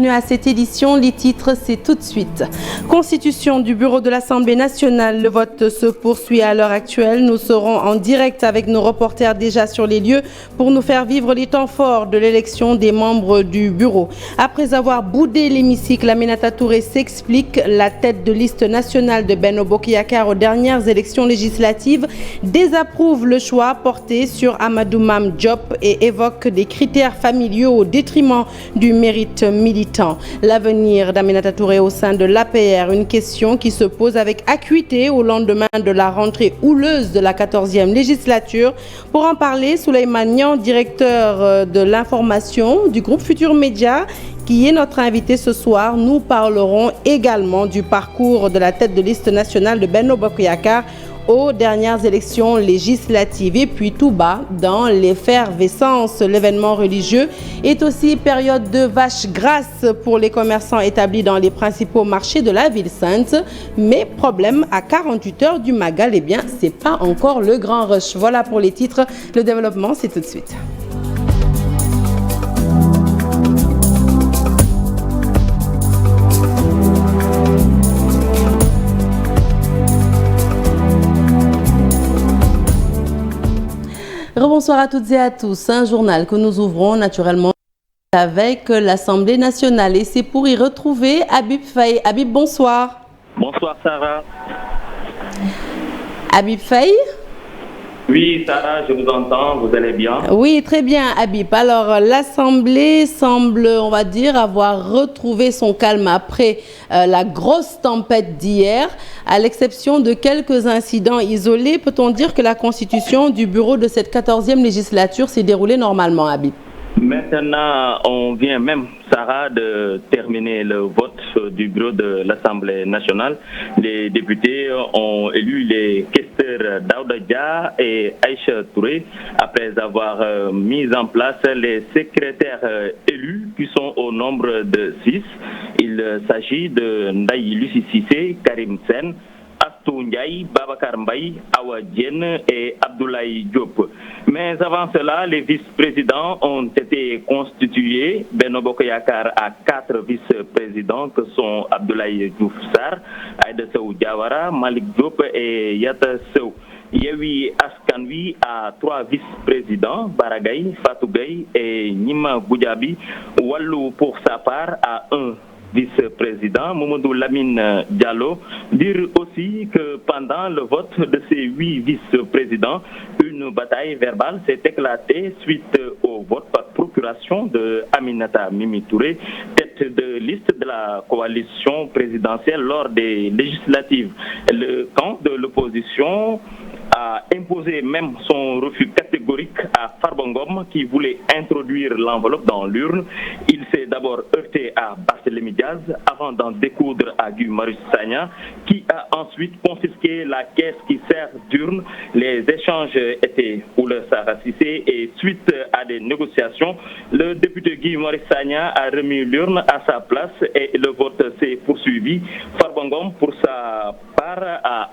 Bienvenue à cette édition, les titres c'est tout de suite. Constitution du bureau de l'Assemblée nationale, le vote se poursuit à l'heure actuelle. Nous serons en direct avec nos reporters déjà sur les lieux pour nous faire vivre les temps forts de l'élection des membres du bureau. Après avoir boudé l'hémicycle, Aminata Touré s'explique. La tête de liste nationale de Benno Bokk Yakaar aux dernières élections législatives désapprouve le choix porté sur Amadou Mame Diop et évoque des critères familiaux au détriment du mérite militaire. L'avenir d'Aminata Touré au sein de l'APR, une question qui se pose avec acuité au lendemain de la rentrée houleuse de la 14e législature. Pour en parler, Souleymane Niang, directeur de l'information du groupe Futur Média, qui est notre invité ce soir. Nous parlerons également du parcours de la tête de liste nationale de Benno Bokk Yakaar aux dernières élections législatives. Et puis tout bas, dans l'effervescence, l'événement religieux est aussi période de vache grasse pour les commerçants établis dans les principaux marchés de la ville sainte. Mais problème, à 48 heures du Magal, eh bien, c'est pas encore le grand rush. Voilà pour les titres. Le développement, c'est tout de suite. Bonsoir à toutes et à tous. Un journal que nous ouvrons naturellement avec l'Assemblée nationale. Et c'est pour y retrouver Habib Faye. Habib, bonsoir. Bonsoir Sarah. Habib Faye? Oui Sarah, je vous entends, vous allez bien? Oui, très bien Habib. Alors l'Assemblée semble, on va dire, avoir retrouvé son calme après la grosse tempête d'hier. À l'exception de quelques incidents isolés, peut-on dire que la constitution du bureau de cette 14e législature s'est déroulée normalement, Habib? Maintenant, on vient même, Sarah, de terminer le vote du bureau de l'Assemblée nationale. Les députés ont élu les questeurs Daouda Dia et Aïcha Touré après avoir mis en place les secrétaires élus qui sont au nombre de 6. Il s'agit de Ndaye Lucie Cissé, Karim Sène, Astou Ndiaye, Babacar Mbaye, Awa Diène et Abdoulaye Diop. Mais avant cela, les vice-présidents ont été constitués. Benno Bokk Yakaar a 4 vice-présidents que sont Abdoulaye Diouf Sarr, Aïda Sow Diawara, Malick Diop et Yatta Sow. Yewwi Askan Wi a 3 vice-présidents, Baragay, Fatou Gueye et Nima Goudiaby. Wallu pour sa part a 1 vice-président, Mamadou Lamine Diallo. Dire aussi que pendant le vote de ces 8 vice-présidents, une bataille verbale s'est éclatée suite au vote par procuration de Aminata Mimi Touré, tête de liste de la coalition présidentielle lors des législatives. Le camp de l'opposition a imposé même son refus catégorique à Farba Ngom qui voulait introduire l'enveloppe dans l'urne. Il s'est d'abord heurté à Barthélémy Diaz avant d'en découdre à Guy Marius Sagna qui a ensuite confisqué la caisse qui sert d'urne. Les échanges étaient houleux, Sarah Cissé, et suite à des négociations, le député Guy Marius Sagna a remis l'urne à sa place et le vote s'est poursuivi. Farba Ngom, pour sa part, a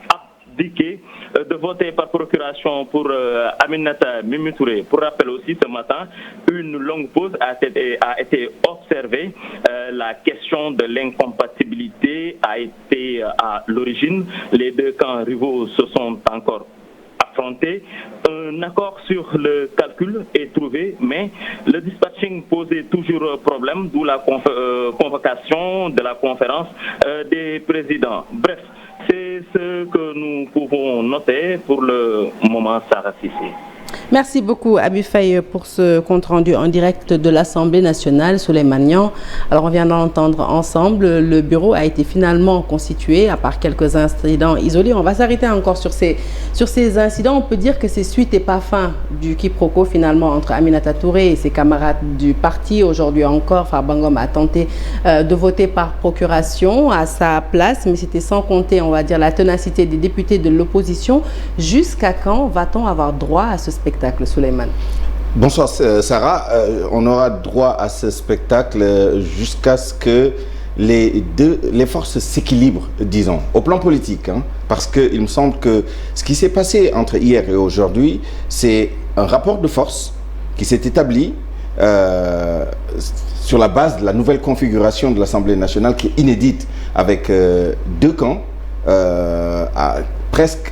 indiqué de voter par procuration pour Aminata Mimi Touré. Pour rappel aussi, ce matin, une longue pause a été observée. La question de l'incompatibilité a été à l'origine. Les deux camps rivaux se sont encore affrontés. Un accord sur le calcul est trouvé, mais le dispatching posait toujours problème, d'où la convocation de la conférence des présidents. Bref, c'est ce que nous pouvons noter pour le moment, Sarah Cissé. Merci beaucoup Habib Faye pour ce compte-rendu en direct de l'Assemblée nationale. Souleymane Niang, alors on vient d'entendre ensemble, le bureau a été finalement constitué, à part quelques incidents isolés. On va s'arrêter encore sur ces incidents. On peut dire que c'est suite et pas fin du quiproquo finalement entre Aminata Touré et ses camarades du parti. Aujourd'hui encore, Farba Ngom a tenté de voter par procuration à sa place, mais c'était sans compter, on va dire, la ténacité des députés de l'opposition. Jusqu'à quand va-t-on avoir droit à ce spectacle, Souleymane? Bonsoir Sarah, on aura droit à ce spectacle jusqu'à ce que les forces s'équilibrent, disons, au plan politique, parce qu'il me semble que ce qui s'est passé entre hier et aujourd'hui, c'est un rapport de force qui s'est établi sur la base de la nouvelle configuration de l'Assemblée nationale qui est inédite, avec 2 camps à presque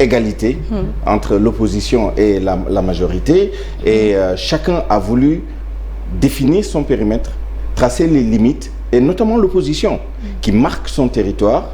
égalité entre l'opposition et la majorité, et chacun a voulu définir son périmètre, tracer les limites, et notamment l'opposition qui marque son territoire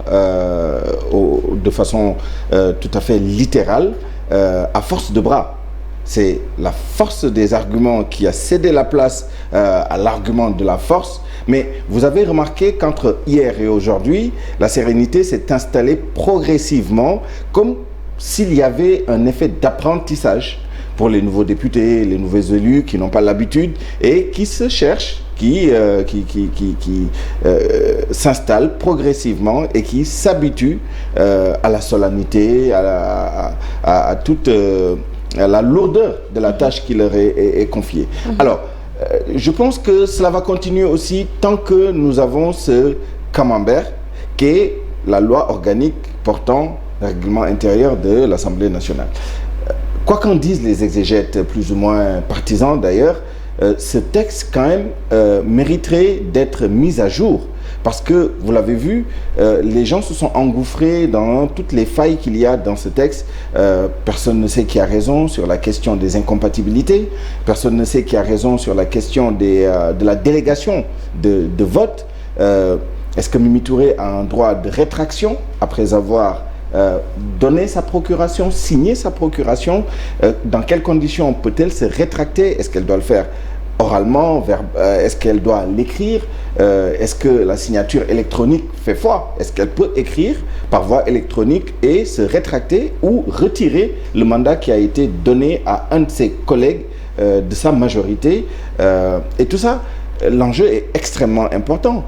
de façon tout à fait littérale, à force de bras. C'est la force des arguments qui a cédé la place à l'argument de la force. Mais vous avez remarqué qu'entre hier et aujourd'hui, la sérénité s'est installée progressivement, comme s'il y avait un effet d'apprentissage pour les nouveaux députés, les nouveaux élus qui n'ont pas l'habitude et qui se cherchent, qui s'installent progressivement et qui s'habituent à la solennité, à toute la lourdeur de la tâche qui leur est confiée. Alors, je pense que cela va continuer aussi tant que nous avons ce camembert qui est la loi organique portant le règlement intérieur de l'Assemblée nationale. Quoi qu'en disent les exégètes plus ou moins partisans d'ailleurs, ce texte quand même mériterait d'être mis à jour. Parce que, vous l'avez vu, les gens se sont engouffrés dans toutes les failles qu'il y a dans ce texte. Personne ne sait qui a raison sur la question des incompatibilités. Personne ne sait qui a raison sur la question de la délégation de vote. Est-ce que Mimi Touré a un droit de rétraction après avoir donné sa procuration, signé sa procuration? Dans quelles conditions peut-elle se rétracter? Est-ce qu'elle doit le faire oralement? Est-ce qu'elle doit l'écrire? Est-ce que la signature électronique fait foi? Est-ce qu'elle peut écrire par voie électronique et se rétracter ou retirer le mandat qui a été donné à un de ses collègues de sa majorité? Et tout ça, l'enjeu est extrêmement important.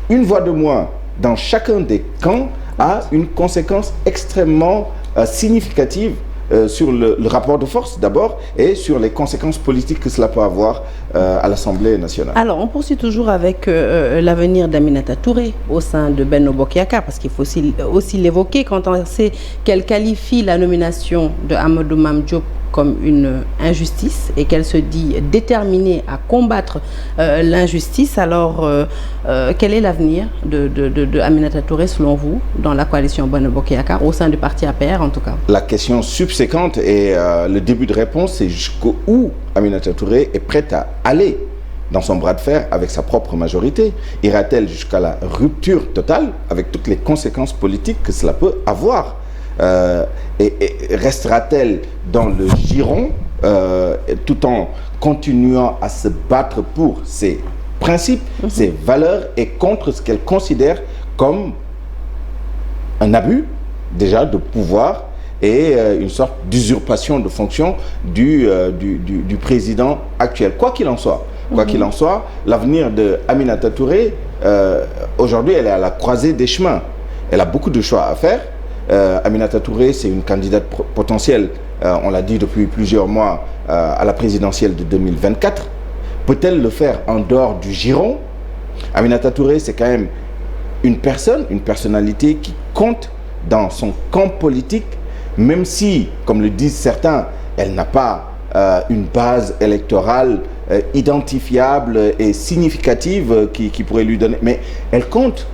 Une voix de moins dans chacun des camps a une conséquence extrêmement significative sur le rapport de force d'abord et sur les conséquences politiques que cela peut avoir à l'Assemblée nationale. Alors, on poursuit toujours avec l'avenir d'Aminata Touré au sein de Benno Bokk Yakaar, parce qu'il faut aussi l'évoquer quand on sait qu'elle qualifie la nomination de Amadou Mame Diop comme une injustice et qu'elle se dit déterminée à combattre l'injustice. Alors, quel est l'avenir de Aminata Touré selon vous dans la coalition Benno Bokk Yakaar, au sein du parti APR en tout cas? La question subséquente et le début de réponse, c'est jusqu'où Aminata Touré est prête à aller dans son bras de fer avec sa propre majorité. Ira-t-elle jusqu'à la rupture totale avec toutes les conséquences politiques que cela peut avoir? Et restera-t-elle dans le giron tout en continuant à se battre pour ses principes, ses valeurs et contre ce qu'elle considère comme un abus déjà de pouvoir et une sorte d'usurpation de fonction du président actuel? Quoi qu'il en soit, l'avenir de Aminata Touré, aujourd'hui, elle est à la croisée des chemins. Elle a beaucoup de choix à faire. Aminata Touré, c'est une candidate potentielle, on l'a dit depuis plusieurs mois, à la présidentielle de 2024. Peut-elle le faire en dehors du giron? Aminata Touré, c'est quand même une personnalité qui compte dans son camp politique, même si, comme le disent certains, elle n'a pas une base électorale identifiable et significative qui pourrait lui donner. Mais elle compte.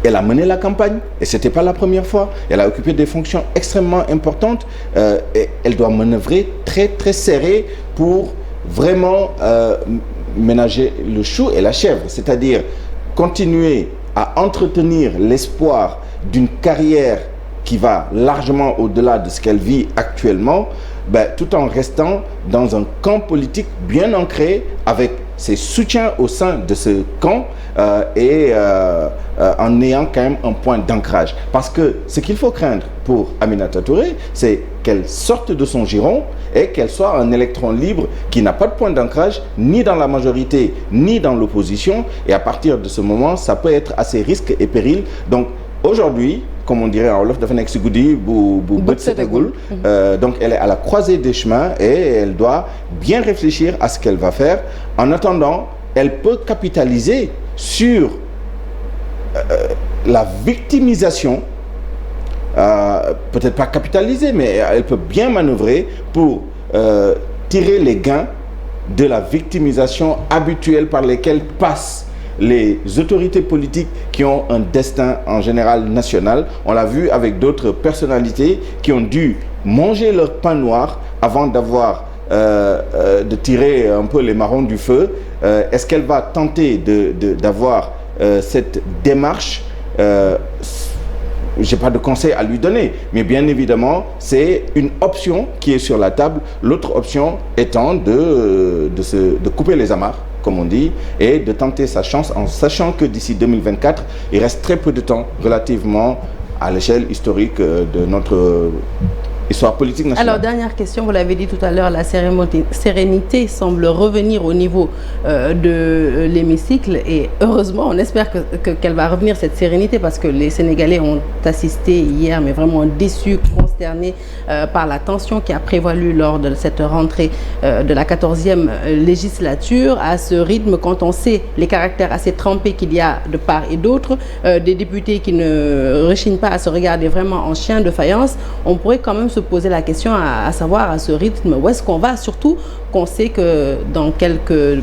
Elle a mené la campagne et ce n'était pas la première fois. Elle a occupé des fonctions extrêmement importantes et elle doit manœuvrer très très serré pour vraiment ménager le chou et la chèvre. C'est-à-dire continuer à entretenir l'espoir d'une carrière qui va largement au-delà de ce qu'elle vit actuellement, tout en restant dans un camp politique bien ancré avec ses soutiens au sein de ce camp et en ayant quand même un point d'ancrage. Parce que ce qu'il faut craindre pour Aminata Touré, c'est qu'elle sorte de son giron et qu'elle soit un électron libre qui n'a pas de point d'ancrage ni dans la majorité ni dans l'opposition. Et à partir de ce moment, ça peut être assez risque et péril. Donc aujourd'hui, comme on dirait en wolof, dafa nekk ci guddi bu bët setagul. Donc elle est à la croisée des chemins et elle doit bien réfléchir à ce qu'elle va faire. En attendant, elle peut capitaliser sur la victimisation, peut-être pas capitaliser, mais elle peut bien manœuvrer pour tirer les gains de la victimisation habituelle par lesquelles passent les autorités politiques qui ont un destin en général national. On l'a vu avec d'autres personnalités qui ont dû manger leur pain noir avant d'avoir de tirer un peu les marrons du feu. Est-ce qu'elle va tenter d'avoir cette démarche? Je n'ai pas de conseil à lui donner, mais bien évidemment, c'est une option qui est sur la table. L'autre option étant de couper les amarres, comme on dit, et de tenter sa chance en sachant que d'ici 2024, il reste très peu de temps relativement à l'échelle historique de notre histoire politique nationale. Alors, dernière question, vous l'avez dit tout à l'heure, la sérénité semble revenir au niveau de l'hémicycle et heureusement, on espère qu'elle va revenir, cette sérénité, parce que les Sénégalais ont assisté hier, mais vraiment déçus, consternés par la tension qui a prévalu lors de cette rentrée de la 14e législature. À ce rythme, quand on sait les caractères assez trempés qu'il y a de part et d'autre, des députés qui ne rechignent pas à se regarder vraiment en chien de faïence, on pourrait quand même se poser la question à savoir à ce rythme où est-ce qu'on va, surtout qu'on sait que dans quelques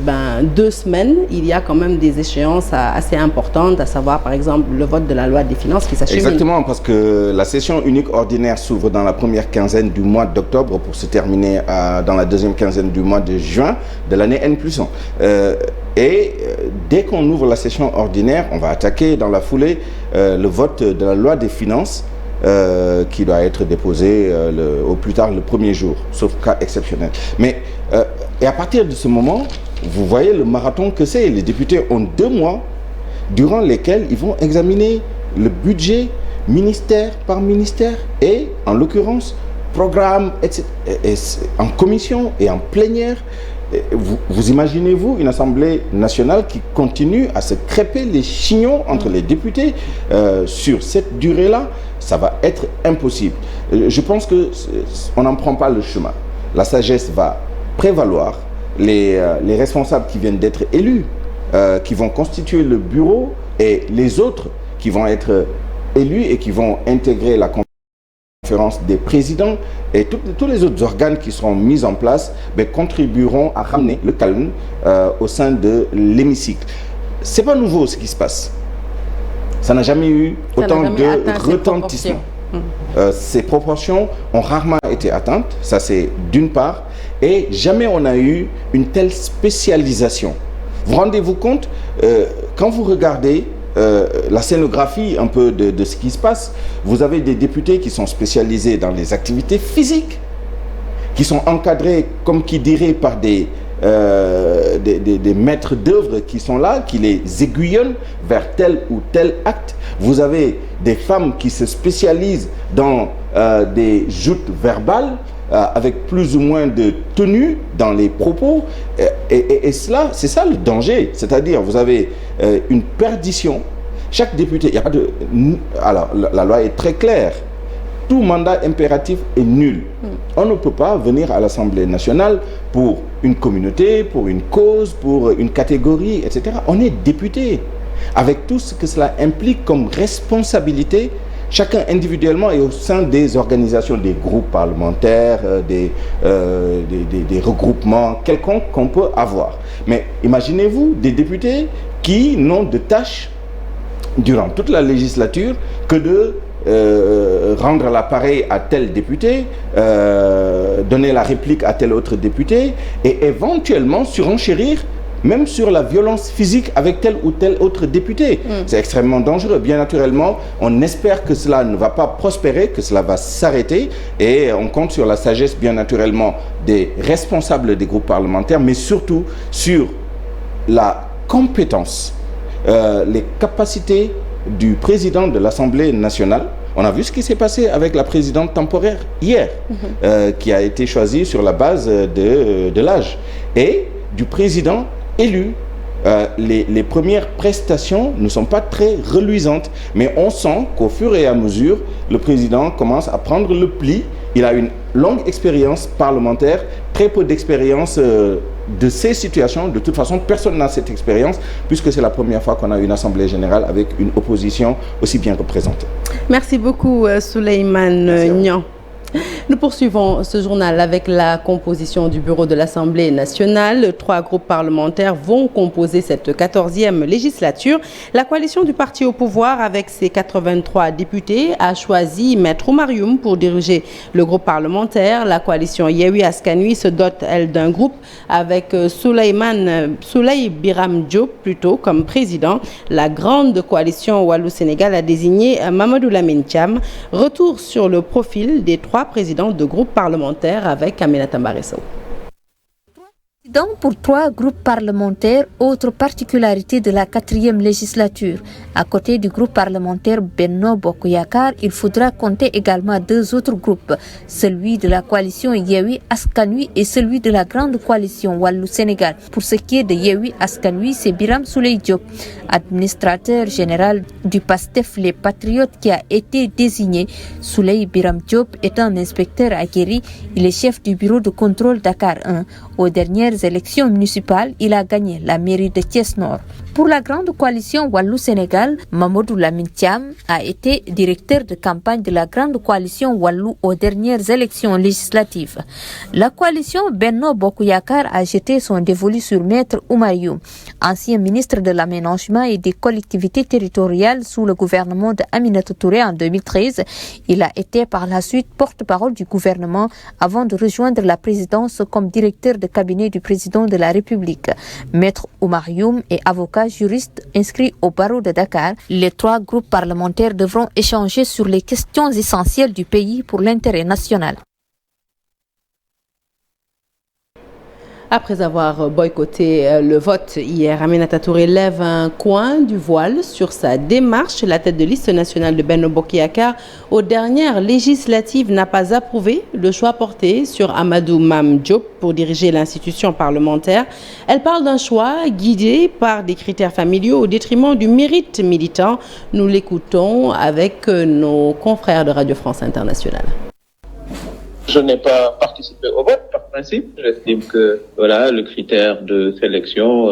2 semaines, il y a quand même des échéances assez importantes, à savoir par exemple le vote de la loi des finances qui s'achemine. Exactement, parce que la session unique ordinaire s'ouvre dans la première quinzaine du mois d'octobre pour se terminer dans la deuxième quinzaine du mois de juin de l'année N+1. Dès qu'on ouvre la session ordinaire, on va attaquer dans la foulée le vote de la loi des finances qui doit être déposé au plus tard le premier jour, sauf cas exceptionnel. Mais et à partir de ce moment, vous voyez le marathon que c'est. Les députés ont 2 mois durant lesquels ils vont examiner le budget ministère par ministère et, en l'occurrence, programme, etc., et en commission et en plénière. Vous imaginez-vous une Assemblée nationale qui continue à se crêper les chignons entre les députés sur cette durée-là? Ça va être impossible. Je pense qu'on n'en prend pas le chemin. La sagesse va prévaloir. Les responsables qui viennent d'être élus, qui vont constituer le bureau, et les autres qui vont être élus et qui vont intégrer la conférence des présidents et tous les autres organes qui seront mis en place contribueront à ramener le calme au sein de l'hémicycle. C'est pas nouveau ce qui se passe. Ça n'a jamais eu autant de retentissement. Ces proportions ont rarement été atteintes, ça c'est d'une part, et jamais on a eu une telle spécialisation. Vous rendez-vous compte, quand vous regardez la scénographie un peu de ce qui se passe, vous avez des députés qui sont spécialisés dans les activités physiques, qui sont encadrés, comme qui dirait, par des maîtres d'œuvre qui sont là, qui les aiguillonnent vers tel ou tel acte. Vous avez des femmes qui se spécialisent dans des joutes verbales, avec plus ou moins de tenue dans les propos, et cela, c'est ça le danger. C'est-à-dire, vous avez une perdition. Chaque député, il n'y a pas de... Alors, la loi est très claire. Tout mandat impératif est nul. On ne peut pas venir à l'Assemblée nationale pour une communauté, pour une cause, pour une catégorie, etc. On est député, avec tout ce que cela implique comme responsabilité, chacun individuellement et au sein des organisations, des groupes parlementaires, des regroupements quelconques qu'on peut avoir. Mais imaginez-vous des députés qui n'ont de tâche durant toute la législature que de rendre l'appareil à tel député, donner la réplique à tel autre député et éventuellement surenchérir même sur la violence physique avec tel ou tel autre député. C'est extrêmement dangereux. Bien naturellement, on espère que cela ne va pas prospérer, que cela va s'arrêter, et on compte sur la sagesse, bien naturellement, des responsables des groupes parlementaires, mais surtout sur la compétence, les capacités du président de l'Assemblée nationale. On a vu ce qui s'est passé avec la présidente temporaire hier, qui a été choisie sur la base de l'âge, et du président élu. Les premières prestations ne sont pas très reluisantes, mais on sent qu'au fur et à mesure, le président commence à prendre le pli. Il a une longue expérience parlementaire, très peu d'expérience de ces situations. De toute façon, personne n'a cette expérience, puisque c'est la première fois qu'on a une Assemblée générale avec une opposition aussi bien représentée. Merci beaucoup, Souleymane Niang. Nous poursuivons ce journal avec la composition du bureau de l'Assemblée nationale. 3 groupes parlementaires vont composer cette 14e législature. La coalition du parti au pouvoir, avec ses 83 députés, a choisi Maître Oumar Youm pour diriger le groupe parlementaire. La coalition Yewwi Askan Wi se dote, elle, d'un groupe avec Souley Biram Diop plutôt comme président. La grande coalition Wallu-Sénégal a désigné Mamadou Lamine Thiam. Retour sur le profil des 3 présidents de groupes parlementaires avec Aminata Mbaré Sow. Pour 3 groupes parlementaires, autre particularité de la 4e législature. À côté du groupe parlementaire Benno Bokk Yakaar, il faudra compter également 2 autres groupes, celui de la coalition Yewwi Askan Wi et celui de la grande coalition Wallu Sénégal. Pour ce qui est de Yewwi Askan Wi, c'est Biram Souleye Diop, administrateur général du PASTEF Les Patriotes, qui a été désigné. Souleye Biram Diop est un inspecteur aguerri, il est chef du bureau de contrôle Dakar 1. Aux dernières élections municipales, il a gagné la mairie de Thiès-Nord. Pour la grande coalition Wallu-Sénégal, Mamadou Lamine Thiam a été directeur de campagne de la grande coalition Wallu aux dernières élections législatives. La coalition Benno Bokk Yakaar a jeté son dévolu sur Maître Oumar Youm, ancien ministre de l'aménagement et des collectivités territoriales sous le gouvernement de Aminata Touré en 2013. Il a été par la suite porte-parole du gouvernement avant de rejoindre la présidence comme directeur de cabinet du président de la République. Maître Oumar Youm est avocat juriste inscrit au barreau de Dakar. Les 3 groupes parlementaires devront échanger sur les questions essentielles du pays pour l'intérêt national. Après avoir boycotté le vote hier, Aminata Touré lève un coin du voile sur sa démarche. La tête de liste nationale de Benno Bokk Yakaar aux dernières législatives n'a pas approuvé le choix porté sur Amadou Mame Diop pour diriger l'institution parlementaire. Elle parle d'un choix guidé par des critères familiaux au détriment du mérite militant. Nous l'écoutons avec nos confrères de Radio France Internationale. Je n'ai pas participé au vote par principe. J'estime que le critère de sélection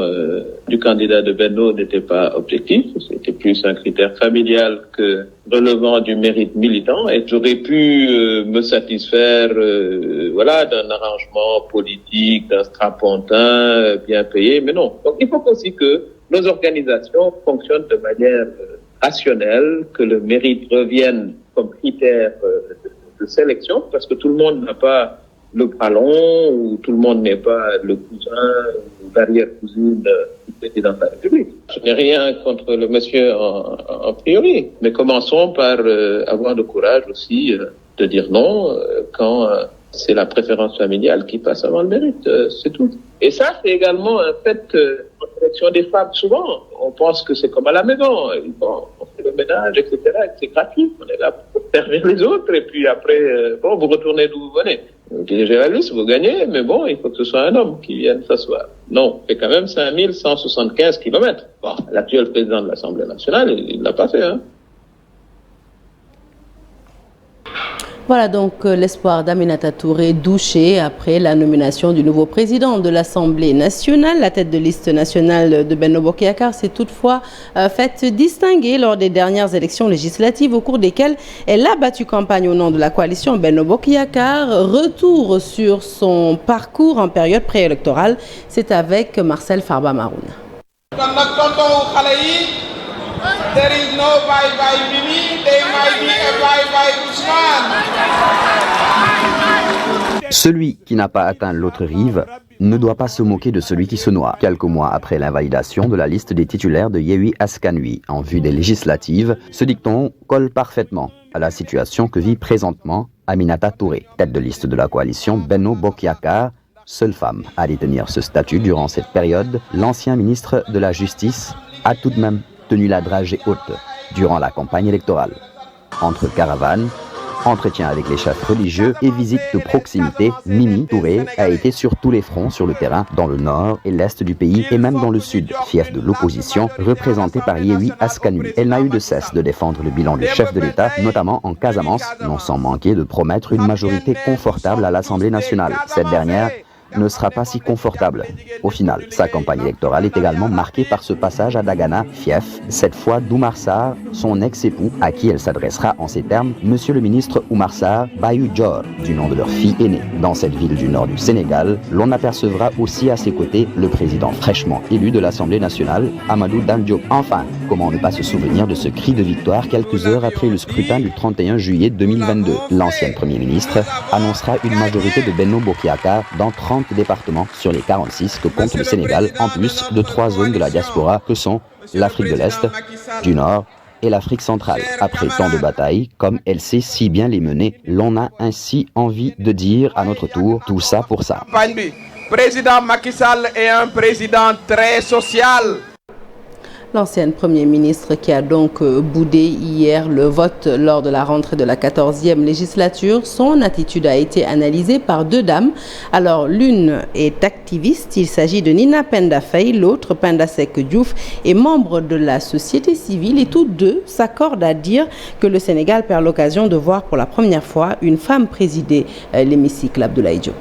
du candidat de Benno n'était pas objectif. C'était plus un critère familial que relevant du mérite militant. Et j'aurais pu me satisfaire d'un arrangement politique, d'un strapontin bien payé, mais non. Donc il faut aussi que nos organisations fonctionnent de manière rationnelle, que le mérite revienne comme critère de sélection, parce que tout le monde n'a pas le bras long, ou tout le monde n'est pas le cousin ou l'arrière-cousine du président de la République. Je n'ai rien contre le monsieur en priori, mais commençons par avoir le courage aussi de dire non quand c'est la préférence familiale qui passe avant le mérite, c'est tout. Et ça, c'est également un fait en sélection des femmes. Souvent, on pense que c'est comme à la maison. Bon, on fait le ménage, etc. Et c'est gratuit. On est là pour servir les autres. Et puis après, vous retournez d'où vous venez. Vous dirigez la liste, vous gagnez. Mais bon, il faut que ce soit un homme qui vienne s'asseoir. Non, c'est quand même 5175 kilomètres. Bon, l'actuel président de l'Assemblée nationale, il l'a pas fait, hein. Voilà donc l'espoir d'Aminata Touré douché après la nomination du nouveau président de l'Assemblée nationale. La tête de liste nationale de Benno Bokk Yakaar s'est toutefois faite distinguer lors des dernières élections législatives au cours desquelles elle a battu campagne au nom de la coalition Benno Bokk Yakaar. Retour sur son parcours en période préélectorale, c'est avec Marcel Farba Maroun. There is no bye-bye Mimi, there might be a bye-bye Ousmane. Celui qui n'a pas atteint l'autre rive ne doit pas se moquer de celui qui se noie. Quelques mois après l'invalidation de la liste des titulaires de Yewwi Askan Wi en vue des législatives, ce dicton colle parfaitement à la situation que vit présentement Aminata Touré, tête de liste de la coalition Benno Bokk Yakaar. Seule femme à détenir ce statut durant cette période, l'ancien ministre de la Justice a tout de même tenu la dragée haute durant la campagne électorale. Entre caravanes, entretiens avec les chefs religieux et visites de proximité, Mimi Touré a été sur tous les fronts sur le terrain, dans le nord et l'est du pays et même dans le sud, fief de l'opposition, représentée par Yewwi Askan Wi. Elle n'a eu de cesse de défendre le bilan du chef de l'État, notamment en Casamance, non sans manquer de promettre une majorité confortable à l'Assemblée nationale. Cette dernière ne sera pas si confortable. Au final, sa campagne électorale est également marquée par ce passage à Dagana, fief, cette fois d'Oumar Sarr, son ex-époux, à qui elle s'adressera en ces termes, Monsieur le ministre Oumar Sarr, Bayou Dior, du nom de leur fille aînée. Dans cette ville du nord du Sénégal, l'on apercevra aussi à ses côtés le président fraîchement élu de l'Assemblée nationale, Amadou Dan Diop. Enfin, comment ne pas se souvenir de ce cri de victoire quelques heures après le scrutin du 31 juillet 2022. L'ancien Premier ministre annoncera une majorité de Benno Bokk Yakaar dans 30 départements sur les 46 que compte le Sénégal, en plus de 3 zones de la diaspora que sont l'Afrique de l'Est, du Nord et l'Afrique centrale. Après tant de batailles, comme elle sait si bien les mener, l'on a ainsi envie de dire à notre tour tout ça pour ça. Président Macky Sall est un président très social. L'ancienne Premier ministre qui a donc boudé hier le vote lors de la rentrée de la 14e législature. Son attitude a été analysée par 2 dames. Alors l'une est activiste, il s'agit de Nina Penda Faye, l'autre Penda Seck Diouf est membre de la société civile et toutes deux s'accordent à dire que le Sénégal perd l'occasion de voir pour la première fois une femme présider l'hémicycle. Abdoulaye Diop.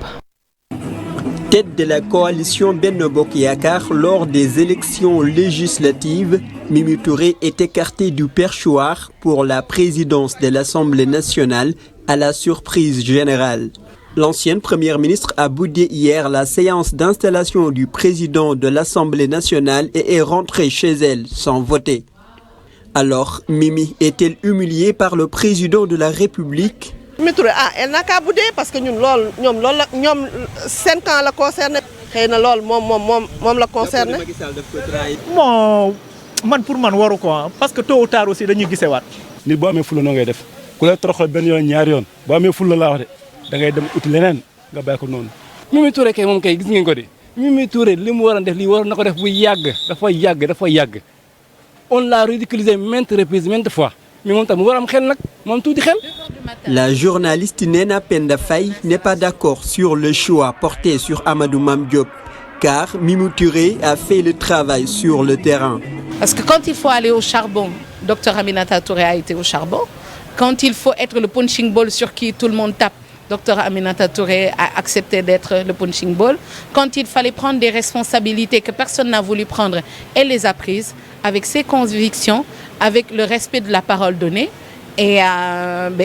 Tête de la coalition Benno Bokk Yakaar lors des élections législatives, Mimi Touré est écartée du perchoir pour la présidence de l'Assemblée nationale à la surprise générale. L'ancienne première ministre a boudé hier la séance d'installation du président de l'Assemblée nationale et est rentrée chez elle sans voter. Alors, Mimi est-elle humiliée par le président de la République ? Mimi Touré elle n'a qu'à bouder parce que ñun ñoom seen camp la concerné xëy na lool moom la concerné. bon man pour man waru ko parce que tôt ou tard aussi dañuy gisewaat. nit boo amee fulla noo ngay def ku la toroxal benn yoon ñaari yoon boo amee fulla laa wax de da ngay dem uti leneen nga bàyyi ko noonu. Mimi Touré kay moom kay gis ngeen ko de Mimi Touré li mu waroon def lii waroon na ko def bu yàgg dafa yàgg on l'a ridiculisé maintes reprises maintes fois. La journaliste Nina Penda Faye n'est pas d'accord sur le choix porté sur Amadou Mame Diop, car Mimi Touré a fait le travail sur le terrain. Parce que quand il faut aller au charbon, Dr Aminata Touré a été au charbon. Quand il faut être le punching ball sur qui tout le monde tape, Dr Aminata Touré a accepté d'être le punching ball. Quand il fallait prendre des responsabilités que personne n'a voulu prendre, elle les a prises avec ses convictions, avec le respect de la parole donnée. Et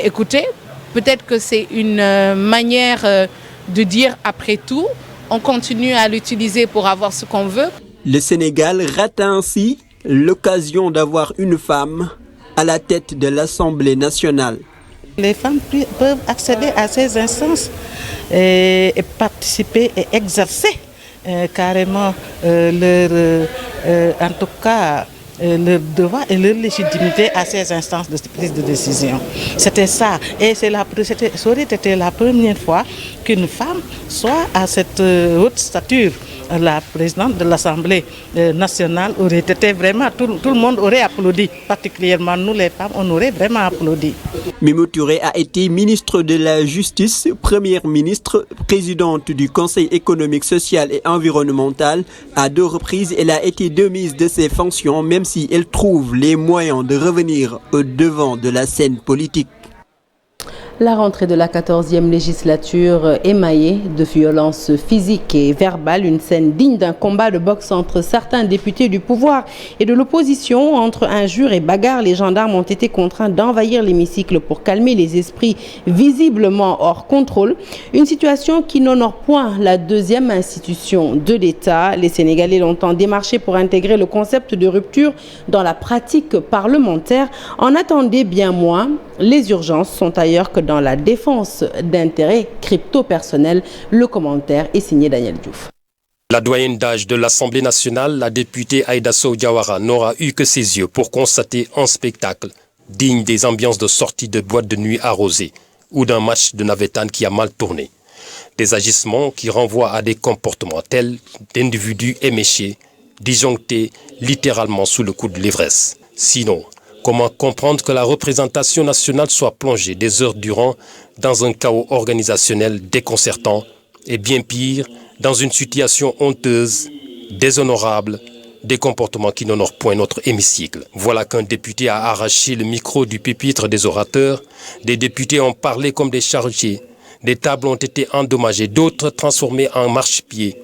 écoutez, peut-être que c'est une manière de dire après tout, on continue à l'utiliser pour avoir ce qu'on veut. Le Sénégal rate ainsi l'occasion d'avoir une femme à la tête de l'Assemblée nationale. Les femmes peuvent accéder à ces instances et participer et exercer carrément leur devoir et leur légitimité à ces instances de prise de décision. C'était ça. Et ça aurait été la première fois qu'une femme soit à cette haute stature. La présidente de l'Assemblée nationale aurait été vraiment, tout le monde aurait applaudi, particulièrement nous les femmes, on aurait vraiment applaudi. Mimi Touré a été ministre de la Justice, première ministre, présidente du Conseil économique, social et environnemental. À 2 reprises, elle a été démise de ses fonctions, même si elle trouve les moyens de revenir au devant de la scène politique. La rentrée de la 14e législature émaillée de violences physiques et verbales, une scène digne d'un combat de boxe entre certains députés du pouvoir et de l'opposition. Entre injures et bagarres, les gendarmes ont été contraints d'envahir l'hémicycle pour calmer les esprits visiblement hors contrôle. Une situation qui n'honore point la 2e institution de l'État. Les Sénégalais longtemps démarché pour intégrer le concept de rupture dans la pratique parlementaire. En attendez bien moins. Les urgences sont ailleurs que dans la défense d'intérêts crypto-personnels. Le commentaire est signé Daniel Diouf. La doyenne d'âge de l'Assemblée nationale, la députée Aïda Sow Diawara, n'aura eu que ses yeux pour constater un spectacle digne des ambiances de sortie de boîte de nuit arrosée ou d'un match de navétane qui a mal tourné. Des agissements qui renvoient à des comportements tels d'individus éméchés, disjonctés littéralement sous le coup de l'ivresse. Sinon, comment comprendre que la représentation nationale soit plongée des heures durant dans un chaos organisationnel déconcertant et bien pire, dans une situation honteuse, déshonorable, des comportements qui n'honorent point notre hémicycle. Voilà qu'un député a arraché le micro du pupitre des orateurs. Des députés ont parlé comme des chargés. Des tables ont été endommagées, d'autres transformées en marchepieds.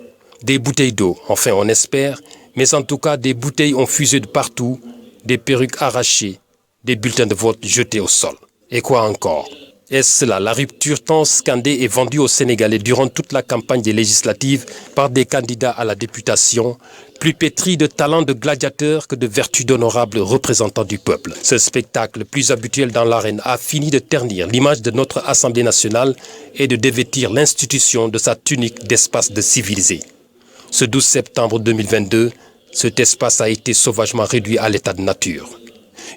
Des bouteilles d'eau, enfin on espère, mais en tout cas des bouteilles ont fusé de partout, des perruques arrachées, des bulletins de vote jetés au sol. Et quoi encore? Est-ce cela la rupture tant scandée et vendue aux Sénégalais durant toute la campagne des législatives par des candidats à la députation, plus pétris de talent de gladiateurs que de vertus d'honorables représentants du peuple? Ce spectacle, plus habituel dans l'arène, a fini de ternir l'image de notre Assemblée nationale et de dévêtir l'institution de sa tunique d'espace de civilisé. Ce 12 septembre 2022, cet espace a été sauvagement réduit à l'état de nature.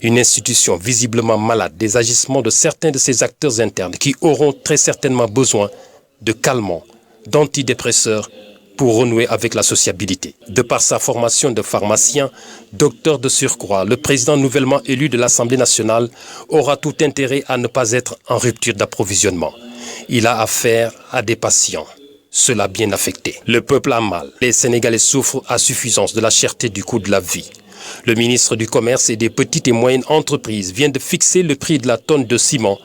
Une institution visiblement malade des agissements de certains de ses acteurs internes qui auront très certainement besoin de calmants, d'antidépresseurs pour renouer avec la sociabilité. De par sa formation de pharmacien, docteur de surcroît, le président nouvellement élu de l'Assemblée nationale aura tout intérêt à ne pas être en rupture d'approvisionnement. Il a affaire à des patients, cela bien affecté. Le peuple a mal. Les Sénégalais souffrent à suffisance de la cherté du coût de la vie. Le ministre du Commerce et des petites et moyennes entreprises vient de fixer le prix de la tonne de ciment,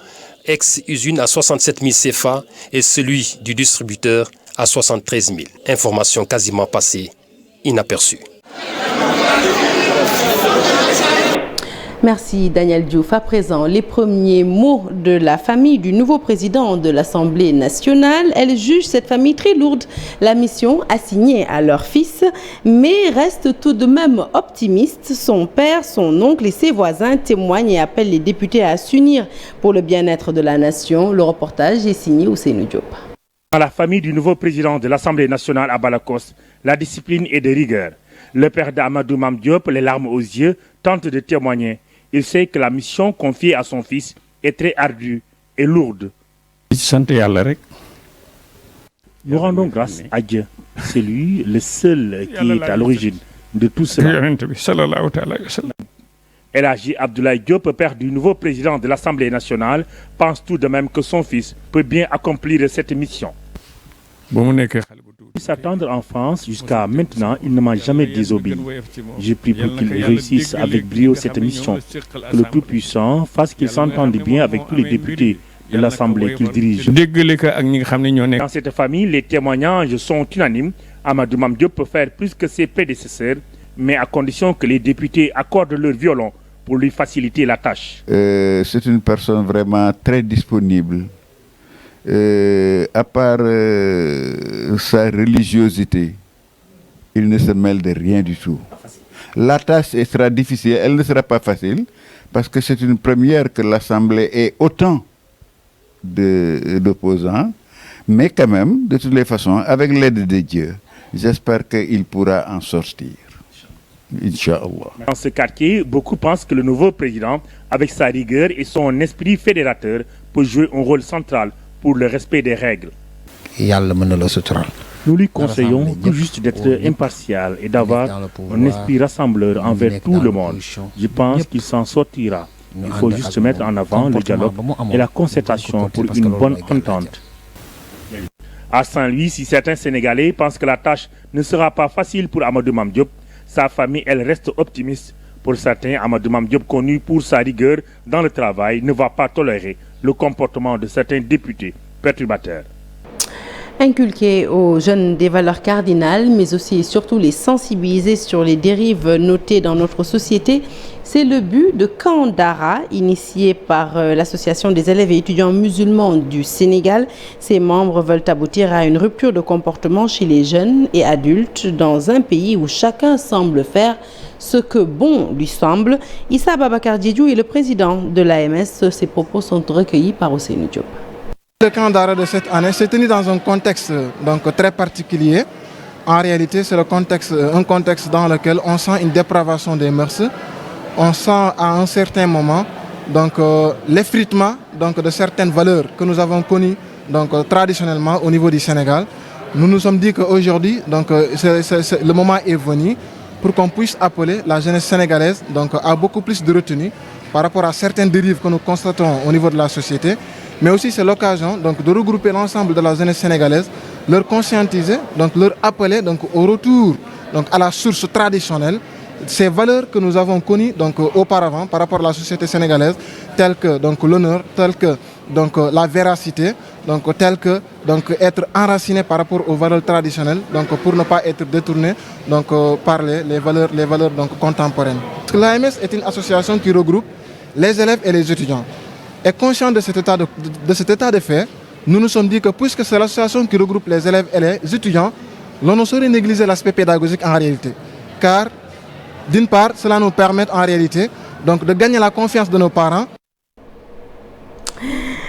ex-usine à 67 000 CFA et celui du distributeur à 73 000. Information quasiment passée inaperçue. Merci Daniel Diouf. À présent, les premiers mots de la famille du nouveau président de l'Assemblée nationale. Elle juge cette famille très lourde. La mission assignée à leur fils, mais reste tout de même optimiste. Son père, son oncle et ses voisins témoignent et appellent les députés à s'unir pour le bien-être de la nation. Le reportage est signé Ousseynou Diop. Dans la famille du nouveau président de l'Assemblée nationale à Balakos, la discipline est de rigueur. Le père d'Amadou Mame Diop, les larmes aux yeux, tente de témoigner. Il sait que la mission confiée à son fils est très ardue et lourde. Nous rendons grâce à Dieu. C'est lui le seul qui est à l'origine de tout cela. El Hadji Abdoulaye Diop, père du nouveau président de l'Assemblée nationale, pense tout de même que son fils peut bien accomplir cette mission. Sa tendre enfance jusqu'à maintenant, il ne m'a jamais désobéi. J'ai prié pour qu'il réussisse avec brio cette mission, que le Tout-Puissant fasse qu'il s'entende bien avec tous les députés de l'Assemblée qu'il dirige. Dans cette famille, les témoignages sont unanimes. Amadou Mame Diop peut faire plus que ses prédécesseurs, mais à condition que les députés accordent leur violon pour lui faciliter la tâche. C'est une personne vraiment très disponible. À part sa religiosité, il ne se mêle de rien du tout. La tâche sera difficile, elle ne sera pas facile, parce que c'est une première que l'Assemblée ait autant d'opposants, mais quand même, de toutes les façons, avec l'aide de Dieu, j'espère qu'il pourra en sortir. Inch'Allah. Dans ce quartier, beaucoup pensent que le nouveau président, avec sa rigueur et son esprit fédérateur, peut jouer un rôle central pour le respect des règles. Nous lui conseillons tout juste d'être impartial et d'avoir un esprit rassembleur envers tout le monde. Je pense qu'il s'en sortira. Il faut juste mettre en avant le dialogue et la concertation pour une bonne entente. À Saint-Louis, si certains Sénégalais pensent que la tâche ne sera pas facile pour Amadou Mame Diop, sa famille, elle, reste optimiste. Pour certains, Amadou Mame Diop, connu pour sa rigueur dans le travail, ne va pas tolérer le comportement de certains députés perturbateurs. Inculquer aux jeunes des valeurs cardinales, mais aussi et surtout les sensibiliser sur les dérives notées dans notre société, c'est le but de Camp Dara, initié par l'Association des élèves et étudiants musulmans du Sénégal. Ses membres veulent aboutir à une rupture de comportement chez les jeunes et adultes dans un pays où chacun semble faire ce que bon lui semble. Issa Babacar Diédhiou est le président de l'AMS. Ses propos sont recueillis par Ousseynou Diop. Le camp d'ara de cette année s'est tenu dans un contexte très particulier. En réalité, c'est un contexte dans lequel on sent une dépravation des mœurs. On sent à un certain moment l'effritement de certaines valeurs que nous avons connues traditionnellement au niveau du Sénégal. Nous nous sommes dit qu'aujourd'hui, le moment est venu pour qu'on puisse appeler la jeunesse sénégalaise à beaucoup plus de retenue par rapport à certaines dérives que nous constatons au niveau de la société. Mais aussi c'est l'occasion de regrouper l'ensemble de la jeunesse sénégalaise, leur conscientiser, leur appeler au retour à la source traditionnelle, ces valeurs que nous avons connues auparavant par rapport à la société sénégalaise, telles que l'honneur, telles que donc la véracité, donc telle que donc être enraciné par rapport aux valeurs traditionnelles, donc pour ne pas être détourné donc par les valeurs donc contemporaines. L'AMS est une association qui regroupe les élèves et les étudiants. Et conscient de cet état de fait, nous nous sommes dit que puisque c'est l'association qui regroupe les élèves et les étudiants, l'on ne saurait négliger l'aspect pédagogique en réalité. Car d'une part, cela nous permet en réalité donc, de gagner la confiance de nos parents.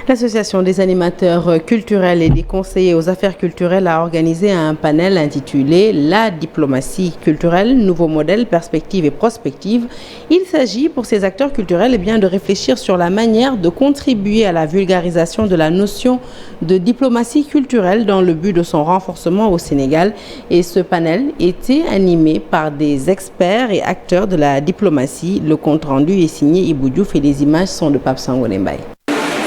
L'Association des animateurs culturels et des conseillers aux affaires culturelles a organisé un panel intitulé « La diplomatie culturelle, nouveau modèle, perspective et prospective ». Il s'agit pour ces acteurs culturels de réfléchir sur la manière de contribuer à la vulgarisation de la notion de diplomatie culturelle dans le but de son renforcement au Sénégal. Et ce panel était animé par des experts et acteurs de la diplomatie. Le compte-rendu est signé Ibou Diouf et les images sont de Pape Sangone Mbaye.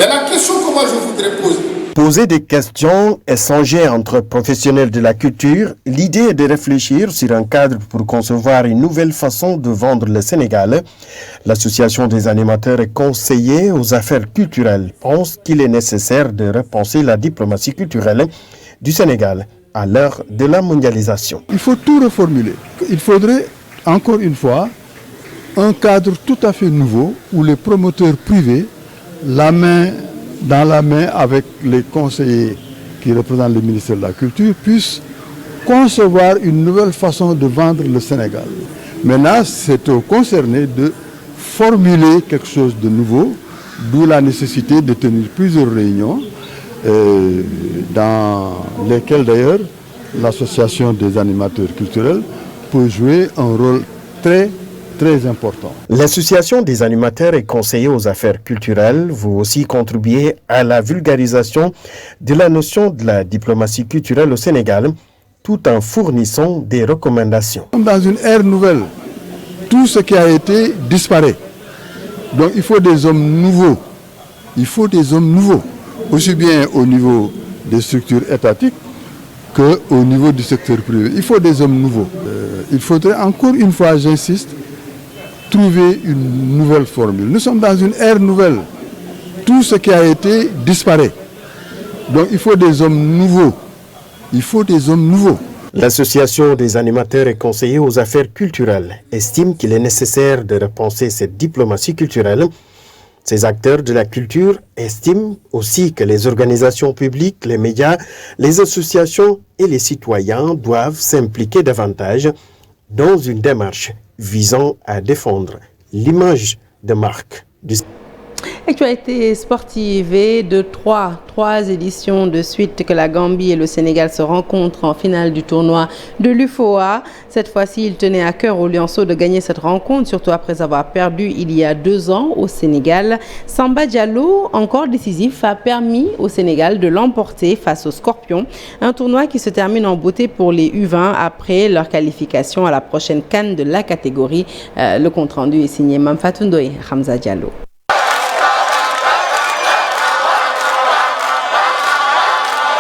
Et la question que moi je voudrais poser. Poser des questions, échanger entre professionnels de la culture, l'idée est de réfléchir sur un cadre pour concevoir une nouvelle façon de vendre le Sénégal. L'Association des animateurs et conseillers aux affaires culturelles pense qu'il est nécessaire de repenser la diplomatie culturelle du Sénégal à l'heure de la mondialisation. Il faut tout reformuler. Il faudrait, encore une fois, un cadre tout à fait nouveau où les promoteurs privés, la main dans la main avec les conseillers qui représentent le ministère de la Culture, puissent concevoir une nouvelle façon de vendre le Sénégal. Maintenant, c'est aux concernés de formuler quelque chose de nouveau, d'où la nécessité de tenir plusieurs réunions, dans lesquelles d'ailleurs l'association des animateurs culturels peut jouer un rôle très important. L'Association des animateurs et conseillers aux affaires culturelles veut aussi contribuer à la vulgarisation de la notion de la diplomatie culturelle au Sénégal, tout en fournissant des recommandations. Dans une ère nouvelle, tout ce qui a été disparaît. Donc il faut des hommes nouveaux. Il faut des hommes nouveaux, aussi bien au niveau des structures étatiques qu'au niveau du secteur privé. Il faut des hommes nouveaux. Il faudrait encore une fois, j'insiste, trouver une nouvelle formule. Nous sommes dans une ère nouvelle. Tout ce qui a été disparaît. Donc il faut des hommes nouveaux. Il faut des hommes nouveaux. L'Association des animateurs et conseillers aux affaires culturelles estime qu'il est nécessaire de repenser cette diplomatie culturelle. Ces acteurs de la culture estiment aussi que les organisations publiques, les médias, les associations et les citoyens doivent s'impliquer davantage dans une démarche visant à défendre l'image de marque du Sénégal. Actualité sportive et de trois éditions de suite que la Gambie et le Sénégal se rencontrent en finale du tournoi de l'UFOA. Cette fois-ci, il tenait à cœur aux Lionceaux de gagner cette rencontre, surtout après avoir perdu il y a 2 ans au Sénégal. Samba Diallo, encore décisif, a permis au Sénégal de l'emporter face aux Scorpions. Un tournoi qui se termine en beauté pour les U20 après leur qualification à la prochaine CAN de la catégorie. Le compte-rendu est signé Mamfatou Ndoye, Hamza Diallo.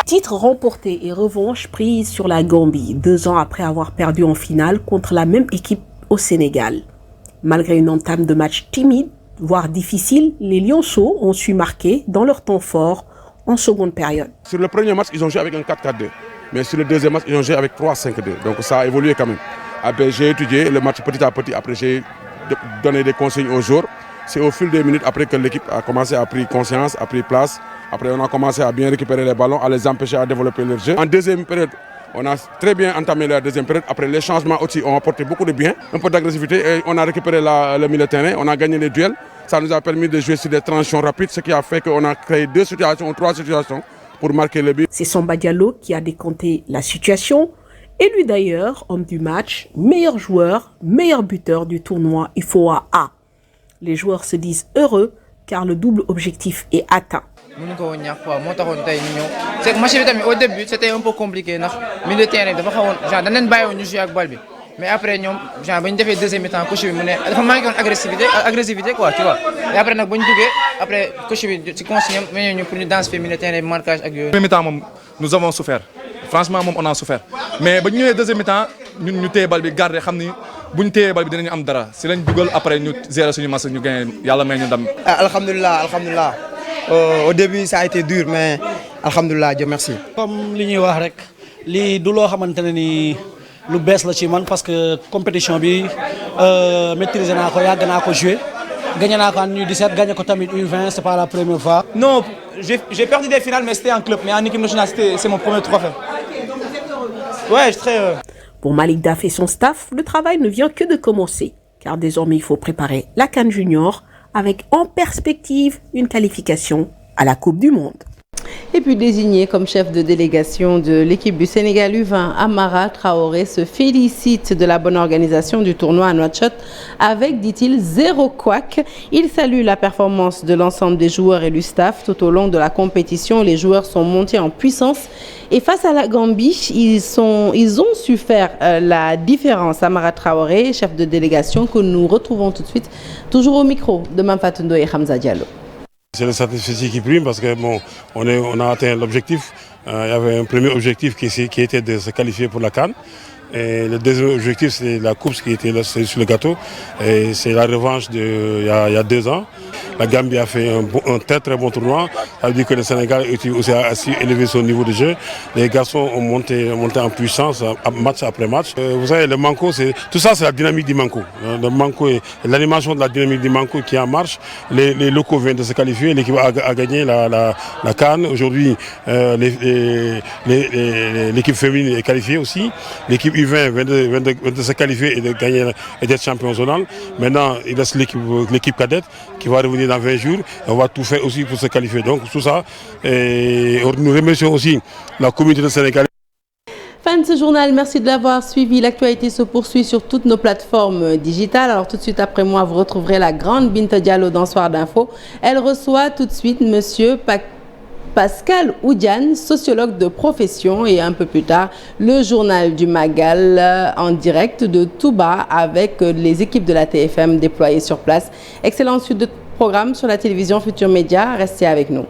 Titre remporté et revanche prise sur la Gambie 2 ans après avoir perdu en finale contre la même équipe au Sénégal. Malgré une entame de match timide, voire difficile, les Lionceaux ont su marquer dans leur temps fort en seconde période. Sur le premier match, ils ont joué avec un 4-4-2. Mais sur le deuxième match, ils ont joué avec 3-5-2. Donc ça a évolué quand même. Après, j'ai étudié le match petit à petit. Après, j'ai donné des consignes aux joueurs. C'est au fil des minutes après que l'équipe a commencé à prendre conscience, a pris place. Après, on a commencé à bien récupérer les ballons, à les empêcher à développer leur jeu. En deuxième période, on a très bien entamé la deuxième période. Après, les changements aussi ont apporté beaucoup de bien, un peu d'agressivité. Et on a récupéré le milieu de terrain, on a gagné les duels. Ça nous a permis de jouer sur des transitions rapides, ce qui a fait qu'on a créé 2 situations ou 3 situations pour marquer le but. C'est Samba Diallo qui a décompté la situation. Et lui d'ailleurs, homme du match, meilleur joueur, meilleur buteur du tournoi UFOA A. Les joueurs se disent heureux car le double objectif est atteint. C'est que match au début c'était un peu compliqué ndax milieu terrain dafa xawone genre dañ leen bayiwon ñu jouer ak bal bi mais après ñom genre bañ défé deuxième mi-temps coach bi mu né dafa manqué won agressivité quoi tu vois et après nak bañ duggé après coach bi ci consigne mais ñu pour ñu danser milieu terrain marquage ak yoy. Premier mi-temps nous avons souffert franchement on a souffert mais bañ ñëwé deuxième mi-temps ñun ñu téye bal bi garder xamni buñ téyé bal bi dinañu am dara si lañ duggal après ñu gérer suñu match ñu gagner yalla may ñu ndam. Alhamdulillah Au début, ça a été dur, mais alhamdoulilah, Dieu merci. Comme li ñuy wax rek lii du loo xamante ne ni lu bees la ci man parce que compétition bi maîtriser naa ko yàgg naa ko jouer gagné naa ko en U17 gagné ko tamit U20 c'est pas la première fois. Non, j'ai perdu des finales mais c'était en club, mais en équipe nationale c'est mon premier trophée. Ouais, je suis très heureux. Pour Malick Daf et son staff, le travail ne vient que de commencer, car désormais il faut préparer la CAN Junior avec en perspective une qualification à la Coupe du Monde. Et puis désigné comme chef de délégation de l'équipe du Sénégal U20, Amara Traoré se félicite de la bonne organisation du tournoi à Nouakchott avec, dit-il, 0 couac. Il salue la performance de l'ensemble des joueurs et du staff. Tout au long de la compétition, les joueurs sont montés en puissance. Et face à la Gambie, ils ont su faire la différence. Amara Traoré, chef de délégation, que nous retrouvons tout de suite, toujours au micro de Mamfatou Ndoye et Hamza Diallo. C'est le satisfait qui prime parce que bon, on a atteint l'objectif. Il y avait un premier objectif qui était de se qualifier pour la CAN. Et le deuxième objectif, c'est la coupe qui était là, sur le gâteau. Et c'est la revanche il y a 2 ans. La Gambie a fait un très bon tournoi. Ça veut dire que le Sénégal aussi a su élever son niveau de jeu. Les garçons ont monté en puissance match après match. Vous savez, le Manco, tout ça c'est la dynamique du Manco. Le Manco et l'animation de la dynamique du Manco qui est en marche. Les locaux viennent de se qualifier. L'équipe a gagné la CAN. Aujourd'hui, l'équipe féminine est qualifiée aussi. L'équipe U20 vient de se qualifier et de gagner et d'être champion zonal. Maintenant, il reste l'équipe cadette qui va revenir dans 20 jours. On va tout faire aussi pour se qualifier. Donc tout ça, et nous remercions aussi la communauté sénégalaise. Fin de ce journal, merci de l'avoir suivi. L'actualité se poursuit sur toutes nos plateformes digitales. Alors tout de suite après moi, vous retrouverez la grande Binta Diallo dans Soir d'Info. Elle reçoit tout de suite Monsieur Pascal Oudiane, sociologue de profession, et un peu plus tard, le journal du Magal en direct de Touba avec les équipes de la TFM déployées sur place. Excellente suite de programme sur la télévision Futur Média. Restez avec nous.